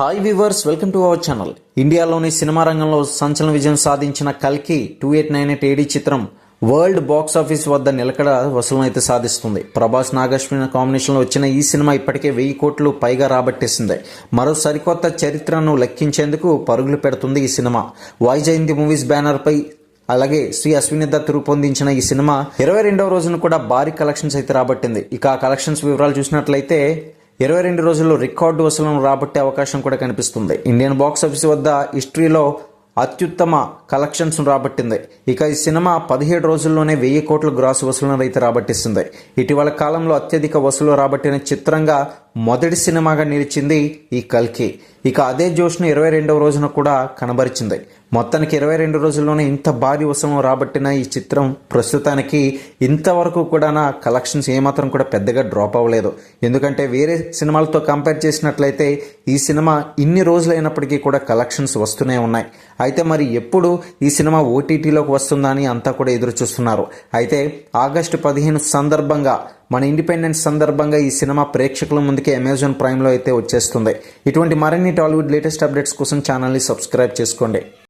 Hi viewers, welcome to our channel. ఇండియాలోని cinema రంగంలో సంచలన విజయం సాధించిన కల్కి 2898 ఏడీ చిత్రం వరల్డ్ బాక్స్ ఆఫీస్ వద్ద నిలకడ వసూలను అయితే సాధిస్తుంది. ప్రభాస్ నాగశ్విన్ కాంబినేషన్లో వచ్చిన ఈ సినిమా ఇప్పటికే 1000 కోట్లు పైగా రాబట్టేసింది. మరో సరికొత్త చరిత్రను లెక్కించేందుకు పరుగులు పెడుతుంది ఈ సినిమా. వైజయంతి మూవీస్ బ్యానర్ పై అలాగే శ్రీ అశ్విని దత్ రూపొందించిన ఈ సినిమా 22వ రోజున కూడా భారీ కలెక్షన్స్ అయితే రాబట్టింది. ఇక ఆ కలెక్షన్స్ వివరాలు చూసినట్లయితే 22 రోజుల్లో రికార్డు వసూలను రాబట్టే అవకాశం కూడా కనిపిస్తుంది. ఇండియన్ బాక్స్ ఆఫీస్ వద్ద హిస్టరీలో అత్యుత్తమ కలెక్షన్స్ రాబట్టింది. ఇక ఈ సినిమా 17 రోజుల్లోనే 1000 కోట్ల గ్రాస్ వసూలను అయితే రాబట్టిస్తుంది. ఇటీవల కాలంలో అత్యధిక వసూలు రాబట్టిన చిత్రంగా మొదటి సినిమాగా నిలిచింది ఈ కల్కి. ఇక అదే జోష్ను 22వ రోజున కూడా కనబరిచింది. మొత్తానికి 22 రోజుల్లోనే ఇంత భారీ వసూలు రాబట్టిన ఈ చిత్రం ప్రస్తుతానికి ఇంతవరకు కూడా నా కలెక్షన్స్ ఏమాత్రం కూడా పెద్దగా డ్రాప్ అవ్వలేదు. ఎందుకంటే వేరే సినిమాలతో కంపేర్ చేసినట్లయితే ఈ సినిమా ఇన్ని రోజులైనప్పటికీ కూడా కలెక్షన్స్ వస్తూనే ఉన్నాయి. అయితే మరి ఎప్పుడు ఈ సినిమా ఓటీటీలోకి వస్తుందని అంతా కూడా ఎదురు చూస్తున్నారు. అయితే ఆగస్టు 15 సందర్భంగా మన ఇండిపెండెన్స్ సందర్భంగా ఈ సినిమా ప్రేక్షకుల ముందుకే అమెజాన్ ప్రైమ్లో అయితే వచ్చేస్తుంది. ఇటువంటి మరిన్ని టాలీవుడ్ లేటెస్ట్ అప్డేట్స్ కోసం ఛానల్ని సబ్స్క్రైబ్ చేసుకోండి.